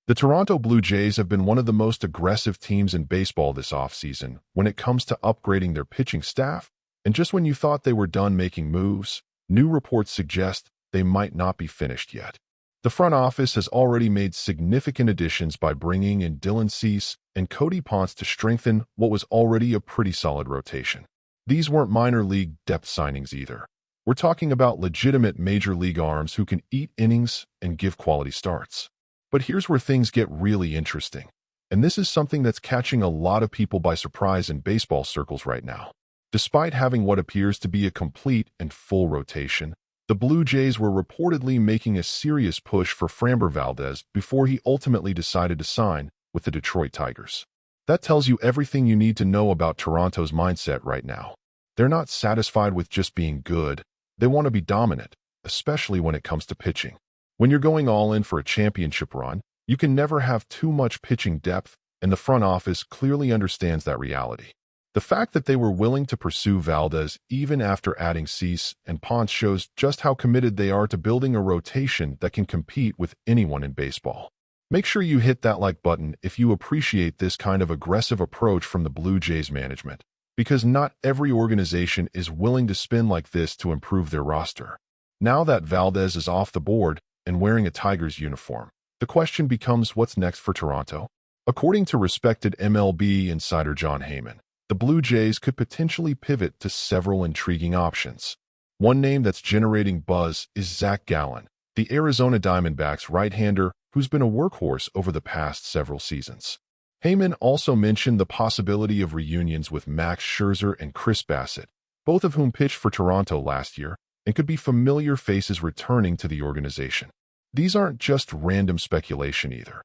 The Toronto Blue Jays have been one of the most aggressive teams in baseball this offseason when it comes to upgrading their pitching staff, and just when you thought they were done making moves, new reports suggest they might not be finished yet. The front office has already made significant additions by bringing in Dylan Cease and Cody Ponce to strengthen what was already a pretty solid rotation. These weren't minor league depth signings either. We're talking about legitimate major league arms who can eat innings and give quality starts. But here's where things get really interesting. And this is something that's catching a lot of people by surprise in baseball circles right now. Despite having what appears to be a complete and full rotation, the Blue Jays were reportedly making a serious push for Framber Valdez before he ultimately decided to sign with the Detroit Tigers. That tells you everything you need to know about Toronto's mindset right now. They're not satisfied with just being good. They want to be dominant, especially when it comes to pitching. When you're going all in for a championship run, you can never have too much pitching depth, and the front office clearly understands that reality. The fact that they were willing to pursue Valdez even after adding Cease and Ponce shows just how committed they are to building a rotation that can compete with anyone in baseball. Make sure you hit that like button if you appreciate this kind of aggressive approach from the Blue Jays management, because not every organization is willing to spin like this to improve their roster. Now that Valdez is off the board and wearing a Tigers uniform, the question becomes what's next for Toronto? According to respected MLB insider John Heyman, the Blue Jays could potentially pivot to several intriguing options. One name that's generating buzz is Zach Gallen, the Arizona Diamondbacks right-hander who's been a workhorse over the past several seasons. Heyman also mentioned the possibility of reunions with Max Scherzer and Chris Bassett, both of whom pitched for Toronto last year and could be familiar faces returning to the organization. These aren't just random speculation either.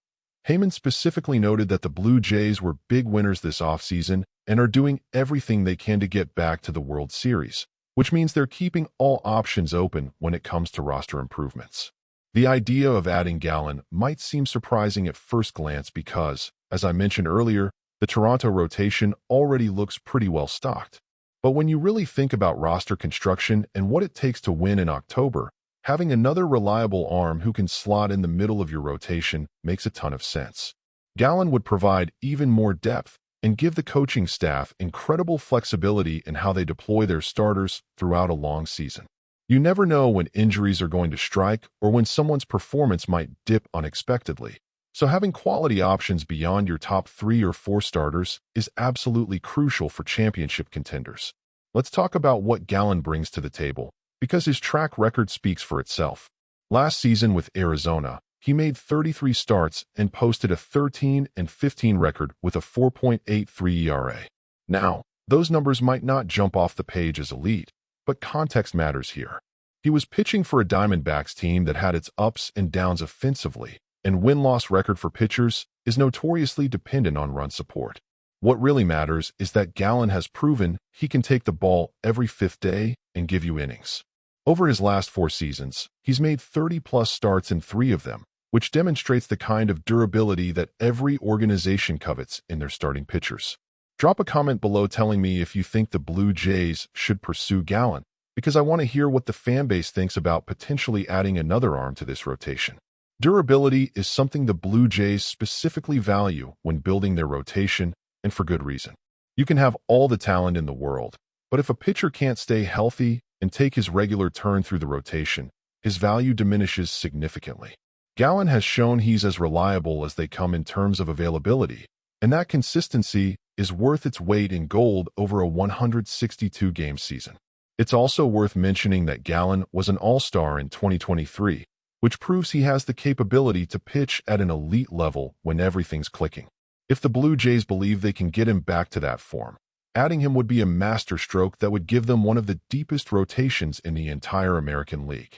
Heyman specifically noted that the Blue Jays were big winners this offseason and are doing everything they can to get back to the World Series, which means they're keeping all options open when it comes to roster improvements. The idea of adding Gallen might seem surprising at first glance because, as I mentioned earlier, the Toronto rotation already looks pretty well stocked. But when you really think about roster construction and what it takes to win in October, having another reliable arm who can slot in the middle of your rotation makes a ton of sense. Gallen would provide even more depth and give the coaching staff incredible flexibility in how they deploy their starters throughout a long season. You never know when injuries are going to strike or when someone's performance might dip unexpectedly. So having quality options beyond your top 3 or 4 starters is absolutely crucial for championship contenders. Let's talk about what Gallen brings to the table, because his track record speaks for itself. Last season with Arizona, he made 33 starts and posted a 13-15 record with a 4.83 ERA. Now, those numbers might not jump off the page as elite, but context matters here. He was pitching for a Diamondbacks team that had its ups and downs offensively, and win-loss record for pitchers is notoriously dependent on run support. What really matters is that Gallen has proven he can take the ball every 5th day and give you innings. Over his last 4 seasons, he's made 30-plus starts in 3 of them, which demonstrates the kind of durability that every organization covets in their starting pitchers. Drop a comment below telling me if you think the Blue Jays should pursue Gallen, because I want to hear what the fanbase thinks about potentially adding another arm to this rotation. Durability is something the Blue Jays specifically value when building their rotation, and for good reason. You can have all the talent in the world, but if a pitcher can't stay healthy and take his regular turn through the rotation, his value diminishes significantly. Gallen has shown he's as reliable as they come in terms of availability, and that consistency is worth its weight in gold over a 162-game season. It's also worth mentioning that Gallen was an all-star in 2023, which proves he has the capability to pitch at an elite level when everything's clicking. If the Blue Jays believe they can get him back to that form, adding him would be a masterstroke that would give them one of the deepest rotations in the entire American League.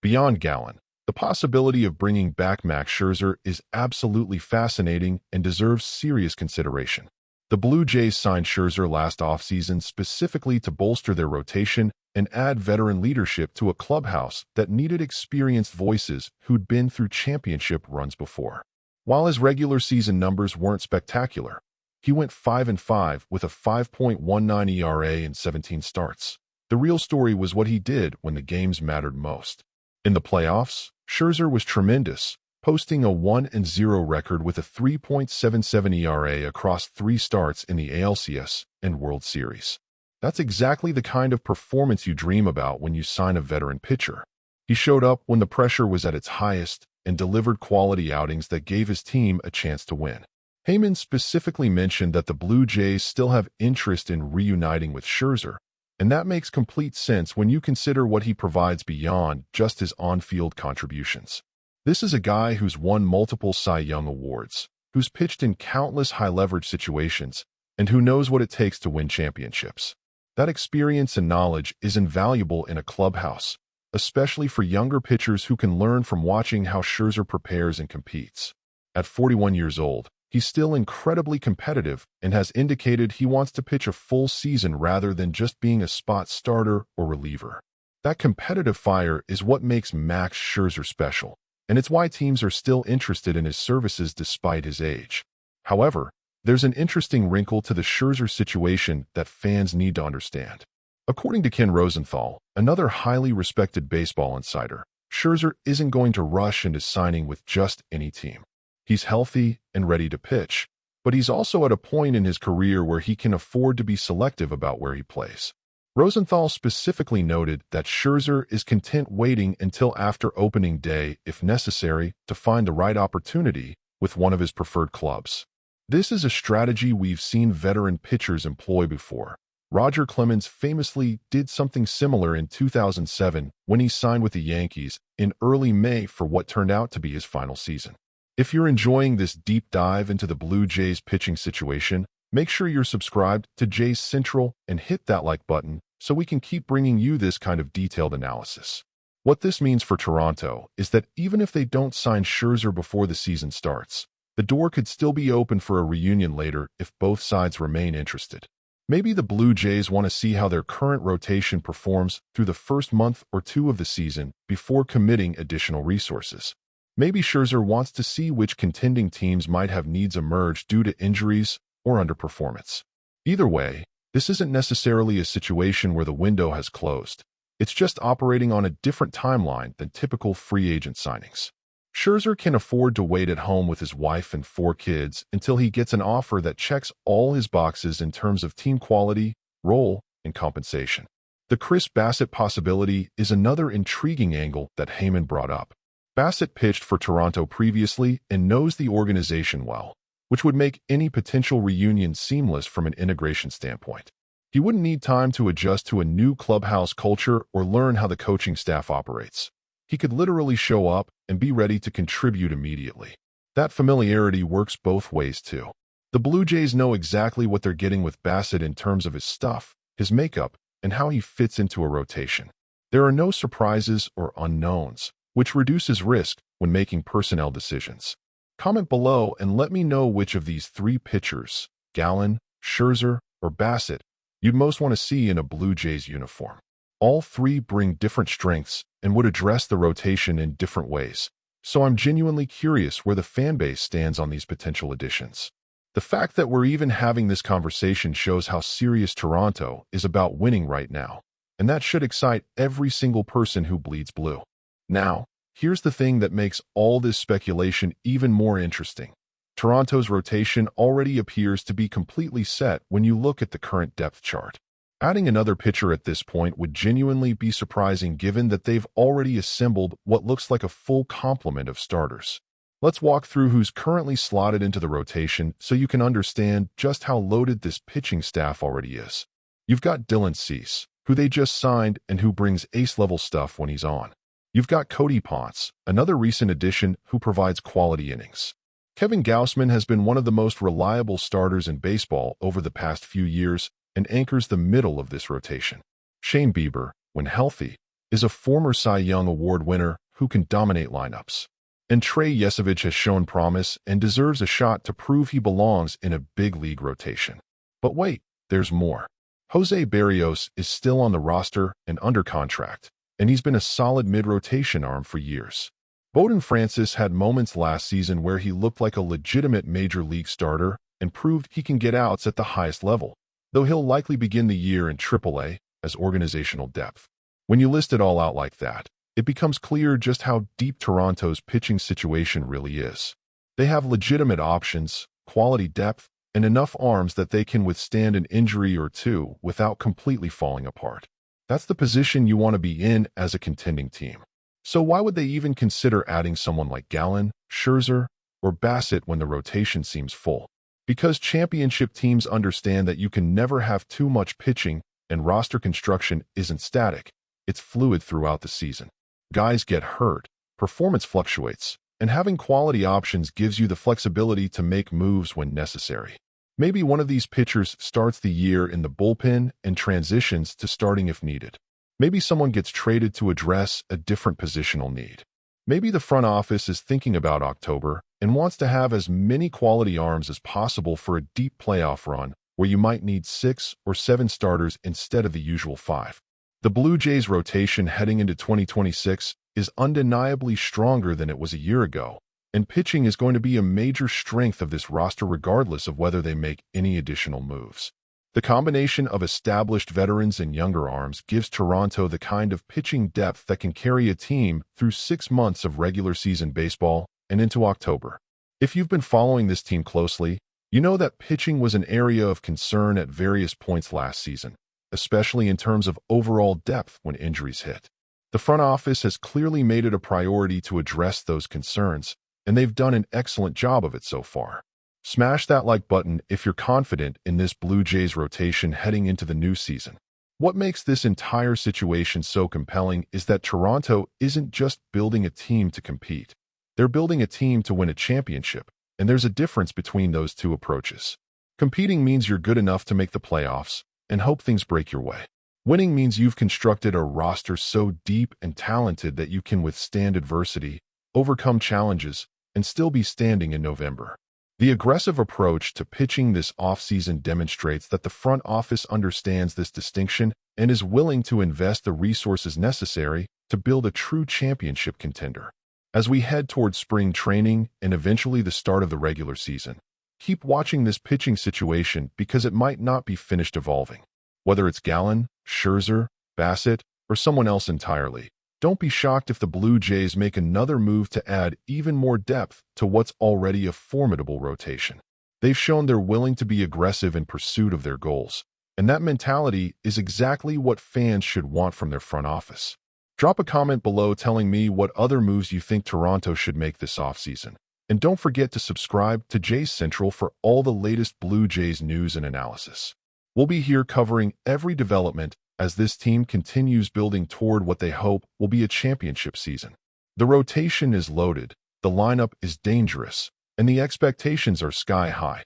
Beyond Gallen, the possibility of bringing back Max Scherzer is absolutely fascinating and deserves serious consideration. The Blue Jays signed Scherzer last offseason specifically to bolster their rotation and add veteran leadership to a clubhouse that needed experienced voices who'd been through championship runs before. While his regular season numbers weren't spectacular, he went 5-5 with a 5.19 ERA in 17 starts. The real story was what he did when the games mattered most. In the playoffs, Scherzer was tremendous, posting a 1-0 record with a 3.77 ERA across 3 starts in the ALCS and World Series. That's exactly the kind of performance you dream about when you sign a veteran pitcher. He showed up when the pressure was at its highest and delivered quality outings that gave his team a chance to win. Heyman specifically mentioned that the Blue Jays still have interest in reuniting with Scherzer, and that makes complete sense when you consider what he provides beyond just his on-field contributions. This is a guy who's won multiple Cy Young awards, who's pitched in countless high-leverage situations, and who knows what it takes to win championships. That experience and knowledge is invaluable in a clubhouse, especially for younger pitchers who can learn from watching how Scherzer prepares and competes. At 41 years old, he's still incredibly competitive and has indicated he wants to pitch a full season rather than just being a spot starter or reliever. That competitive fire is what makes Max Scherzer special, and it's why teams are still interested in his services despite his age. However, there's an interesting wrinkle to the Scherzer situation that fans need to understand. According to Ken Rosenthal, another highly respected baseball insider, Scherzer isn't going to rush into signing with just any team. He's healthy and ready to pitch, but he's also at a point in his career where he can afford to be selective about where he plays. Rosenthal specifically noted that Scherzer is content waiting until after opening day, if necessary, to find the right opportunity with one of his preferred clubs. This is a strategy we've seen veteran pitchers employ before. Roger Clemens famously did something similar in 2007 when he signed with the Yankees in early May for what turned out to be his final season. If you're enjoying this deep dive into the Blue Jays pitching situation, make sure you're subscribed to Jays Central and hit that like button so we can keep bringing you this kind of detailed analysis. What this means for Toronto is that even if they don't sign Scherzer before the season starts, the door could still be open for a reunion later if both sides remain interested. Maybe the Blue Jays want to see how their current rotation performs through the first month or two of the season before committing additional resources. Maybe Scherzer wants to see which contending teams might have needs emerge due to injuries or underperformance. Either way, this isn't necessarily a situation where the window has closed. It's just operating on a different timeline than typical free agent signings. Scherzer can afford to wait at home with his wife and 4 kids until he gets an offer that checks all his boxes in terms of team quality, role, and compensation. The Chris Bassitt possibility is another intriguing angle that Heyman brought up. Bassitt pitched for Toronto previously and knows the organization well, which would make any potential reunion seamless from an integration standpoint. He wouldn't need time to adjust to a new clubhouse culture or learn how the coaching staff operates. He could literally show up and be ready to contribute immediately. That familiarity works both ways too. The Blue Jays know exactly what they're getting with Bassitt in terms of his stuff, his makeup, and how he fits into a rotation. There are no surprises or unknowns, which reduces risk when making personnel decisions. Comment below and let me know which of these 3 pitchers, Gallen, Scherzer, or Bassitt, you'd most want to see in a Blue Jays uniform. All 3 bring different strengths and would address the rotation in different ways, so I'm genuinely curious where the fanbase stands on these potential additions. The fact that we're even having this conversation shows how serious Toronto is about winning right now, and that should excite every single person who bleeds blue. Now, here's the thing that makes all this speculation even more interesting. Toronto's rotation already appears to be completely set when you look at the current depth chart. Adding another pitcher at this point would genuinely be surprising given that they've already assembled what looks like a full complement of starters. Let's walk through who's currently slotted into the rotation so you can understand just how loaded this pitching staff already is. You've got Dylan Cease, who they just signed and who brings ace-level stuff when he's on. You've got Cody Ponce, another recent addition who provides quality innings. Kevin Gausman has been one of the most reliable starters in baseball over the past few years and anchors the middle of this rotation. Shane Bieber, when healthy, is a former Cy Young Award winner who can dominate lineups. And Trey Yesevich has shown promise and deserves a shot to prove he belongs in a big league rotation. But wait, there's more. Jose Barrios is still on the roster and under contract, and he's been a solid mid-rotation arm for years. Bowden Francis had moments last season where he looked like a legitimate major league starter and proved he can get outs at the highest level, though he'll likely begin the year in AAA as organizational depth. When you list it all out like that, it becomes clear just how deep Toronto's pitching situation really is. They have legitimate options, quality depth, and enough arms that they can withstand an injury or two without completely falling apart. That's the position you want to be in as a contending team. So why would they even consider adding someone like Gallen, Scherzer, or Bassett when the rotation seems full? Because championship teams understand that you can never have too much pitching, and roster construction isn't static. It's fluid throughout the season. Guys get hurt, performance fluctuates, and having quality options gives you the flexibility to make moves when necessary. Maybe one of these pitchers starts the year in the bullpen and transitions to starting if needed. Maybe someone gets traded to address a different positional need. Maybe the front office is thinking about October and wants to have as many quality arms as possible for a deep playoff run where you might need 6 or 7 starters instead of the usual 5. The Blue Jays rotation heading into 2026 is undeniably stronger than it was a year ago, and pitching is going to be a major strength of this roster regardless of whether they make any additional moves. The combination of established veterans and younger arms gives Toronto the kind of pitching depth that can carry a team through 6 months of regular season baseball and into October. If you've been following this team closely, you know that pitching was an area of concern at various points last season, especially in terms of overall depth when injuries hit. The front office has clearly made it a priority to address those concerns, and they've done an excellent job of it so far. Smash that like button if you're confident in this Blue Jays rotation heading into the new season. What makes this entire situation so compelling is that Toronto isn't just building a team to compete. They're building a team to win a championship, and there's a difference between those two approaches. Competing means you're good enough to make the playoffs and hope things break your way. Winning means you've constructed a roster so deep and talented that you can withstand adversity, overcome challenges, and still be standing in November. The aggressive approach to pitching this offseason demonstrates that the front office understands this distinction and is willing to invest the resources necessary to build a true championship contender. As we head towards spring training and eventually the start of the regular season, keep watching this pitching situation because it might not be finished evolving. Whether it's Gallen, Scherzer, Bassett, or someone else entirely, don't be shocked if the Blue Jays make another move to add even more depth to what's already a formidable rotation. They've shown they're willing to be aggressive in pursuit of their goals, and that mentality is exactly what fans should want from their front office. Drop a comment below telling me what other moves you think Toronto should make this offseason. And don't forget to subscribe to Jays Central for all the latest Blue Jays news and analysis. We'll be here covering every development as this team continues building toward what they hope will be a championship season. The rotation is loaded, the lineup is dangerous, and the expectations are sky high.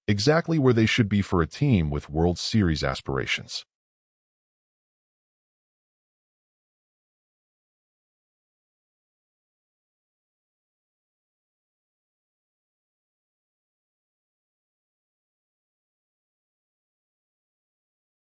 Exactly where they should be for a team with World Series aspirations.